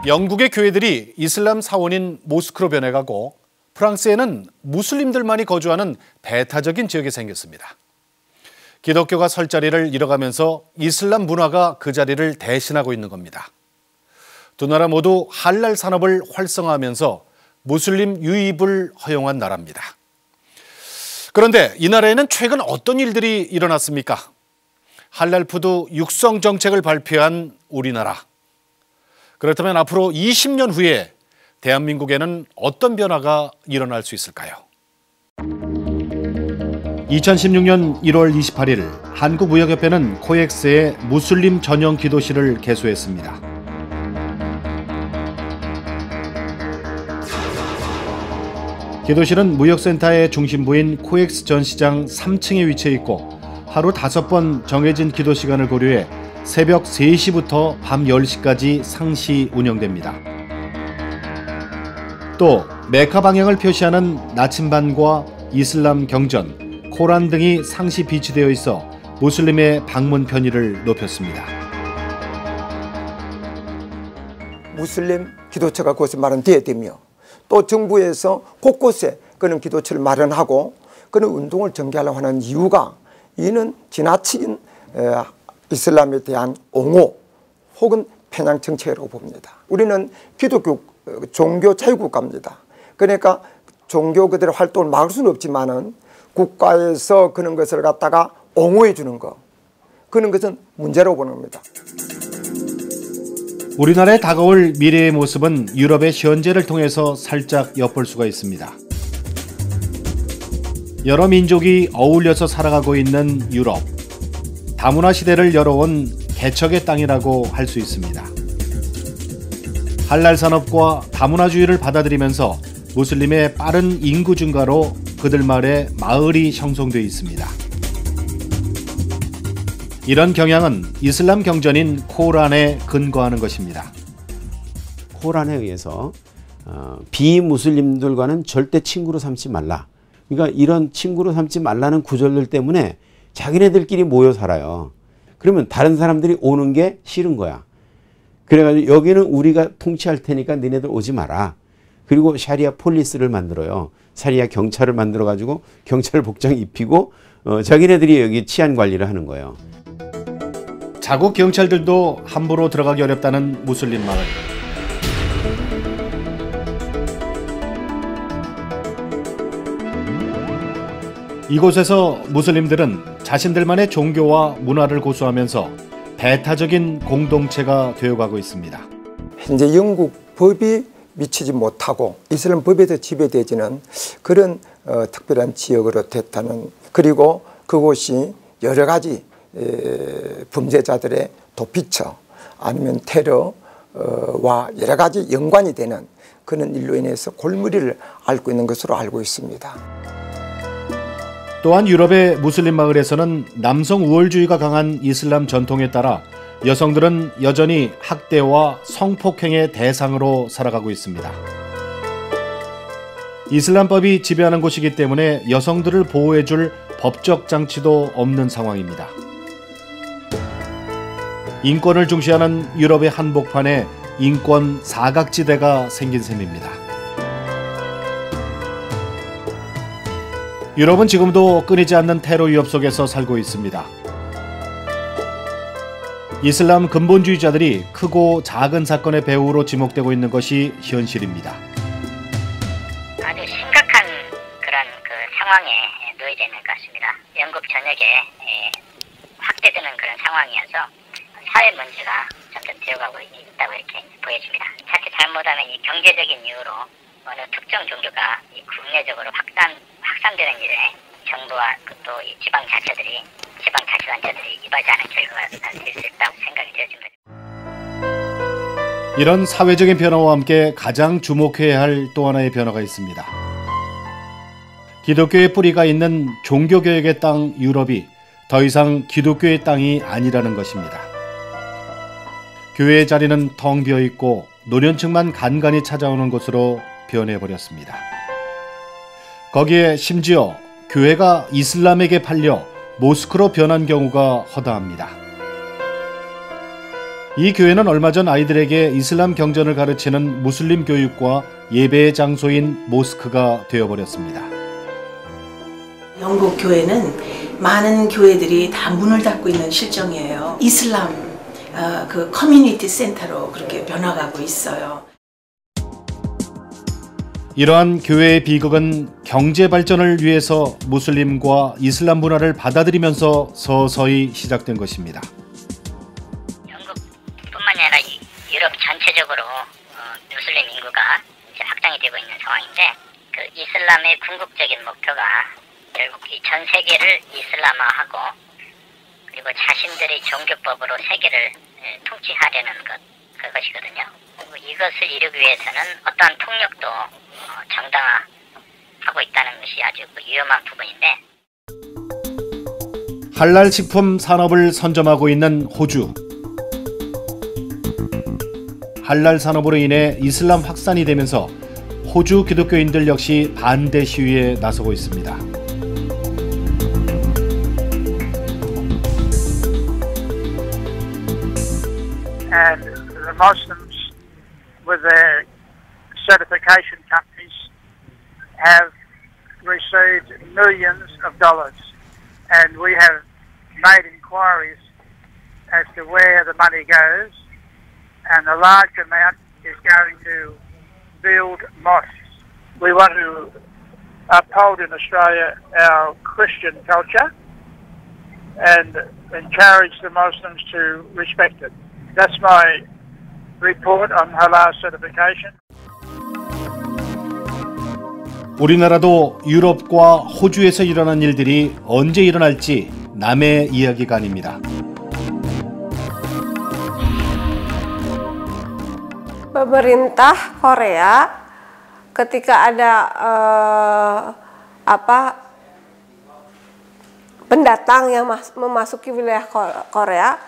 영국의 교회들이 이슬람 사원인 모스크로 변해가고 프랑스에는 무슬림들만이 거주하는 배타적인 지역이 생겼습니다. 기독교가 설 자리를 잃어가면서 이슬람 문화가 그 자리를 대신하고 있는 겁니다. 두 나라 모두 할랄 산업을 활성화하면서 무슬림 유입을 허용한 나라입니다. 그런데 이 나라에는 최근 어떤 일들이 일어났습니까? 할랄 푸드 육성 정책을 발표한 우리나라. 그렇다면 앞으로 20년 후에 대한민국에는 어떤 변화가 일어날 수 있을까요? 2016년 1월 28일 한국무역협회는 코엑스의 무슬림 전용 기도실을 개소했습니다. 기도실은 무역센터의 중심부인 코엑스 전시장 3층에 위치해 있고 하루 5번 정해진 기도 시간을 고려해 새벽 3시부터 밤 10시까지 상시 운영됩니다. 또 메카 방향을 표시하는 나침반과 이슬람 경전, 코란 등이 상시 비치되어 있어 무슬림의 방문 편의를 높였습니다. 무슬림 기도처가 그것을 마련되어야 되며 또 정부에서 곳곳에 그런 기도처를 마련하고 그런 운동을 전개하려고 하는 이유가 이는 지나친 이슬람에 대한 옹호 혹은 편향 정책이라고 봅니다. 우리는 기독교 종교 자유국가입니다. 그러니까 종교 그들의 활동을 막을 수는 없지만은 국가에서 그런 것을 갖다가 옹호해 주는 것, 그런 것은 문제라고 보는 겁니다. 우리나라의 다가올 미래의 모습은 유럽의 현재를 통해서 살짝 엿볼 수가 있습니다. 여러 민족이 어울려서 살아가고 있는 유럽. 다문화 시대를 열어온 개척의 땅이라고 할 수 있습니다. 할랄 산업과 다문화주의를 받아들이면서 무슬림의 빠른 인구 증가로 그들 말에 마을이 형성되어 있습니다. 이런 경향은 이슬람 경전인 코란에 근거하는 것입니다. 코란에 의해서 비무슬림들과는 절대 친구로 삼지 말라. 그러니까 이런 친구로 삼지 말라는 구절들 때문에 자기네들끼리 모여 살아요. 그러면 다른 사람들이 오는 게 싫은 거야. 그래가지고 여기는 우리가 통치할 테니까 너네들 오지 마라. 그리고 샤리아 폴리스를 만들어요. 샤리아 경찰을 만들어가지고 경찰 복장 입히고 자기네들이 여기 치안 관리를 하는 거예요. 자국 경찰들도 함부로 들어가기 어렵다는 무슬림 마을. 이곳에서 무슬림들은 자신들만의 종교와 문화를 고수하면서 배타적인 공동체가 되어가고 있습니다. 현재 영국 법이 미치지 못하고 이슬람 법에서 지배되지는 그런 특별한 지역으로 됐다는, 그리고 그곳이 여러 가지 범죄자들의 도피처 아니면 테러와 여러 가지 연관이 되는 그런 일로 인해서 골머리를 앓고 있는 것으로 알고 있습니다. 또한 유럽의 무슬림 마을에서는 남성 우월주의가 강한 이슬람 전통에 따라 여성들은 여전히 학대와 성폭행의 대상으로 살아가고 있습니다. 이슬람법이 지배하는 곳이기 때문에 여성들을 보호해줄 법적 장치도 없는 상황입니다. 인권을 중시하는 유럽의 한복판에 인권 사각지대가 생긴 셈입니다. 유럽은 지금도 끊이지 않는 테러 위협 속에서 살고 있습니다. 이슬람 근본주의자들이 크고 작은 사건의 배후로 지목되고 있는 것이 현실입니다. 아주 심각한 그런 상황에 놓여져 있는 것 같습니다. 영국 전역에 확대되는 그런 상황이어서 사회 문제가 점점 되어가고 있다고 이렇게 보여집니다. 자칫 잘못하면 이 경제적인 이유로 어느 특정 종교가 국내적으로 확산되는 일에 정부와 또 이 지방자치단체들이 이바지 않은 결과가 될 수 있다고 생각이 되어집니다. 이런 사회적인 변화와 함께 가장 주목해야 할 또 하나의 변화가 있습니다. 기독교의 뿌리가 있는 종교개혁의 땅 유럽이 더 이상 기독교의 땅이 아니라는 것입니다. 교회의 자리는 텅 비어있고 노년층만 간간히 찾아오는 곳으로 변해버렸습니다. 거기에 심지어 교회가 이슬람에게 팔려 모스크로 변한 경우가 허다합니다. 이 교회는 얼마 전 아이들에게 이슬람 경전을 가르치는 무슬림 교육과 예배의 장소인 모스크가 되어버렸습니다. 영국 교회는 많은 교회들이 다 문을 닫고 있는 실정이에요. 이슬람 그 커뮤니티 센터로 그렇게 변화가고 있어요. 이러한 교회의 비극은 경제 발전을 위해서 무슬림과 이슬람 문화를 받아들이면서 서서히 시작된 것입니다. 영국뿐만이 아니라 유럽 전체적으로 무슬림 인구가 이제 확장이 되고 있는 상황인데, 그 이슬람의 궁극적인 목표가 결국 이 전 세계를 이슬람화하고 그리고 자신들의 종교법으로 세계를 통치하려는 그것이거든요. 그리고 이것을 이루기 위해서는 어떠한 폭력도 정당화하고 있다는 것이 아주 위험한 부분인데, 할랄 식품 산업을 선점하고 있는 호주. 할랄 산업으로 인해 이슬람 확산이 되면서 호주 기독교인들 역시 반대 시위에 나서고 있습니다. And the Muslims with their certification companies have received millions of dollars, and we have made inquiries as to where the money goes, and a large amount is going to build mosques. We want to uphold in Australia our Christian culture and encourage the Muslims to respect it. That's my report on halal certification. 우리나라도 유럽과 호주에서 일어난 일들이 언제 일어날지 남의 이야기가 아닙니다. Pemerintah Korea ketika ada pendatang yang memasuki wilayah Korea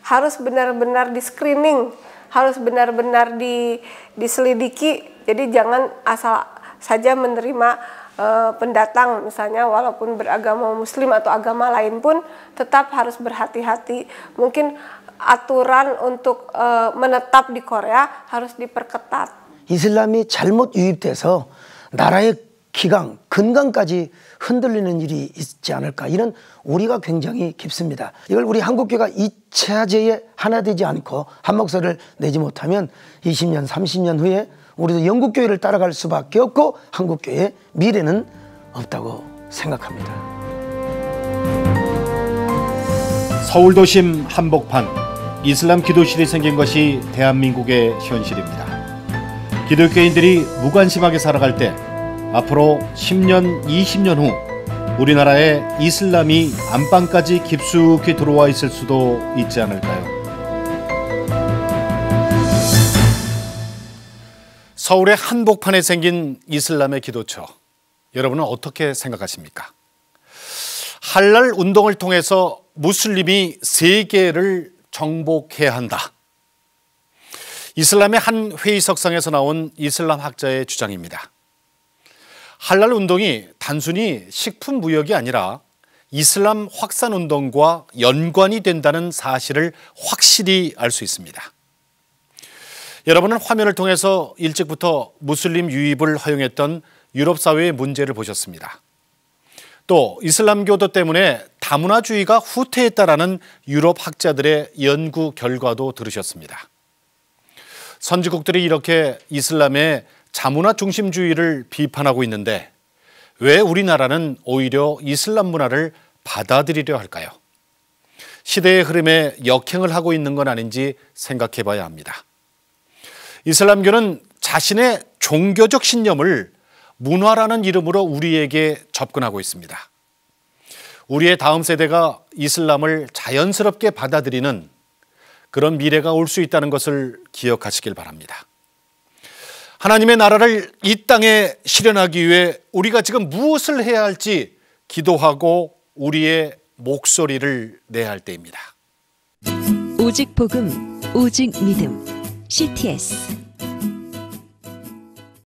harus benar-benar di-screening, harus benar-benar diselidiki. Jadi jangan asal saja menerima pendatang, misalnya walaupun beragama Muslim atau agama lain pun tetap harus berhati-hati. Mungkin aturan untuk menetap di Korea harus diperketat. 이슬람이 잘못 유입돼서 나라의 기강, 건강까지 흔들리는 일이 있지 않을까, 이런 우려가 굉장히 깊습니다. 이걸 우리 한국교회가 2차제에 하나 되지 않고 한 목소리를 내지 못하면 20년, 30년 후에 우리도 영국교회를 따라갈 수밖에 없고 한국교회의 미래는 없다고 생각합니다. 서울 도심 한복판, 이슬람 기도실이 생긴 것이 대한민국의 현실입니다. 기독교인들이 무관심하게 살아갈 때 앞으로 10년, 20년 후 우리나라에 이슬람이 안방까지 깊숙이 들어와 있을 수도 있지 않을까요? 서울의 한복판에 생긴 이슬람의 기도처, 여러분은 어떻게 생각하십니까? 할랄 운동을 통해서 무슬림이 세계를 정복해야 한다. 이슬람의 한 회의석상에서 나온 이슬람 학자의 주장입니다. 할랄 운동이 단순히 식품 무역이 아니라 이슬람 확산 운동과 연관이 된다는 사실을 확실히 알 수 있습니다. 여러분은 화면을 통해서 일찍부터 무슬림 유입을 허용했던 유럽 사회의 문제를 보셨습니다. 또 이슬람교도 때문에 다문화주의가 후퇴했다라는 유럽 학자들의 연구 결과도 들으셨습니다. 선진국들이 이렇게 이슬람의 자문화 중심주의를 비판하고 있는데 왜 우리나라는 오히려 이슬람 문화를 받아들이려 할까요? 시대의 흐름에 역행을 하고 있는 건 아닌지 생각해 봐야 합니다. 이슬람교는 자신의 종교적 신념을 문화라는 이름으로 우리에게 접근하고 있습니다. 우리의 다음 세대가 이슬람을 자연스럽게 받아들이는 그런 미래가 올 수 있다는 것을 기억하시길 바랍니다. 하나님의 나라를 이 땅에 실현하기 위해 우리가 지금 무엇을 해야 할지 기도하고 우리의 목소리를 내야 할 때입니다. 오직 복음, 오직 믿음, CTS